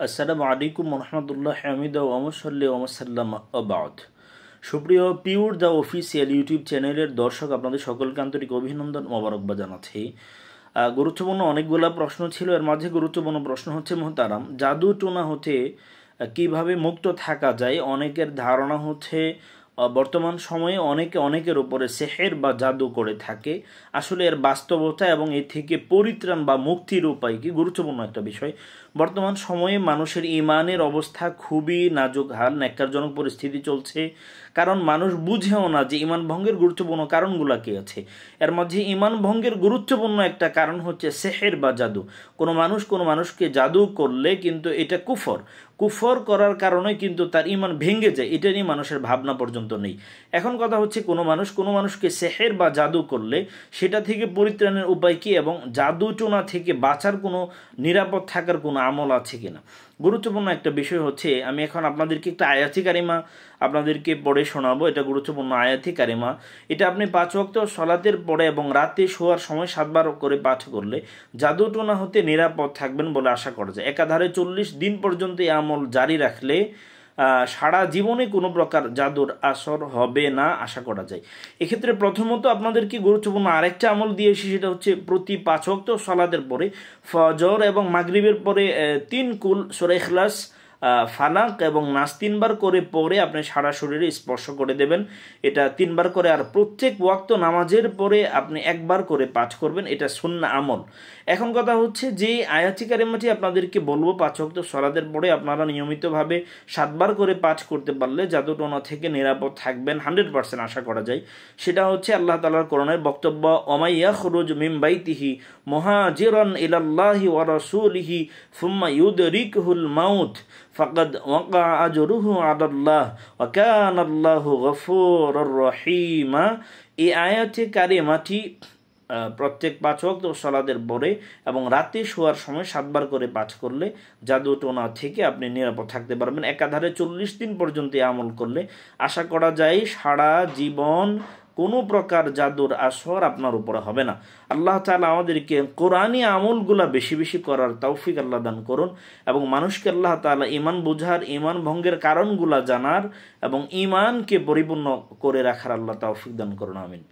আসসালামু আলাইকুম রহমতুল্লাহ হামিদ ওমসল্লি ওমসাল্লাম আবাদ। সুপ্রিয় পিওর দ্য অফিসিয়াল ইউটিউব চ্যানেলের দর্শক, আপনাদের সকলকে আন্তরিক অভিনন্দন মোবারকবাদ জানাচ্ছি। গুরুত্বপূর্ণ অনেকগুলো প্রশ্ন ছিল, এর মাঝে গুরুত্বপূর্ণ প্রশ্ন হচ্ছে মোহতারাম, জাদু টোনা হতে কিভাবে মুক্ত থাকা যায়। অনেকের ধারণা হচ্ছে বর্তমান সময়ে অনেকের উপরে সেহের বা জাদু করে থাকে। আসলে এর বাস্তবতা এবং এ থেকে পরিত্রাণ বা মুক্তির উপায় কি, গুরুত্বপূর্ণ একটা বিষয়। বর্তমান সময়ে মানুষের ইমানের অবস্থা খুবই নাজুক হাল, ন্যাক্কারজনক পরিস্থিতি চলছে। কারণ মানুষ বুঝেও না যে ইমান ভঙ্গের গুরুত্বপূর্ণ কারণগুলো কি আছে। এর মধ্যে ইমান ভঙ্গের গুরুত্বপূর্ণ একটা কারণ হচ্ছে সেহের বা জাদু। কোনো মানুষকে জাদু করলে কিন্তু এটা কুফর করার কারণে কিন্তু তার ইমান ভেঙে যায়। এটা নিয়ে মানুষের ভাবনা পর্যন্ত নেই। এখন কথা হচ্ছে কোনো মানুষকে সেহের বা জাদু করলে সেটা থেকে পরিত্রাণের উপায় কি, এবং জাদু টোনা থেকে বাঁচার কোনো নিরাপদ থাকার কোনো আমল আছে কিনা। গুরুত্বপূর্ণ একটা বিষয় হচ্ছে, আমি এখন আপনাদেরকে একটা আয়াতি কারিমা আপনাদেরকে পড়ে শোনাবো। এটা গুরুত্বপূর্ণ আয়াতি কারিমা। এটা আপনি 5 ওয়াক্ত সলাতের পরে এবং রাতে শোয়ার সময় 7 বার করে পাঠ করলে জাদু টোনা হতে নিরাপদ থাকবেন বলে আশা করা যায়। একাধারে 40 দিন পর্যন্ত এই আমল জারি রাখলে সারা জীবনে কোনো প্রকার জাদুর আসর হবে না আশা করা যায়। এক্ষেত্রে প্রথমত আপনাদেরকে গুরুত্বপূর্ণ আরেকটা আমল দিয়েছি, সেটা হচ্ছে প্রতি 5 ওয়াক্ত সালাতের পরে ফজর এবং মাগরিবের পরে 3 কুল সূরা ইখলাস, ফালাক এবং নাস 3 বার করে পরে আপনি সারা শরীরে স্পর্শ করে দেবেন। এটা 3 বার করে, আর প্রত্যেক ওয়াক্ত নামাজের পরে আপনি 1 বার করে পাঠ করবেন। এটা সুন্নাহ আমল। এখন কথা হচ্ছে যে আয়াতি কারিমাটি আপনাদেরকে বলবো 5 ওয়াক্ত সালাতের পরে আপনারা নিয়মিতভাবে 7 বার করে পাঠ করতে পারলে জাদু টোনা থেকে নিরাপদ থাকবেন 100% আশা করা যায়। সেটা হচ্ছে আল্লাহ তাআলার কোরআনের বক্তব্য, ওমাই ইয়াখরুজ মিন বাইতিহি মুহাজিরান ইলাল্লাহি ওয়া রাসূলিহি সুম্মা ইউদরিকুহুল মাউত ফাকাদ ওয়াকা আজরুহু আলাল্লাহ ওয়া কানাল্লাহু গফুরুর রহিমা। এই আয়াতে কারিমাটি প্রত্যেক 5 ওয়াক্ত সালাতের পরে এবং রাতে শোয়ার সময় 7 বার করে পাঠ করলে জাদু টোনা থেকে আপনি নিরাপদ থাকতে পারবেন। একাধারে 40 দিন পর্যন্ত আমল করলে আশা করা যায় সারা জীবন কোনো প্রকার জাদুর আসর আপনার উপরে হবে না। আল্লাহ তাআলা আমাদেরকে কোরআনী আমলগুলা বেশি বেশি করার তৌফিক আল্লাহ দান করুন, এবং মানুষকে আল্লাহ তাআলা ঈমান বোঝার, ঈমান ভঙ্গের কারণগুলা জানার এবং ঈমানকে পরিপূর্ণ করে রাখার আল্লাহ তৌফিক দান করুন। আমিন।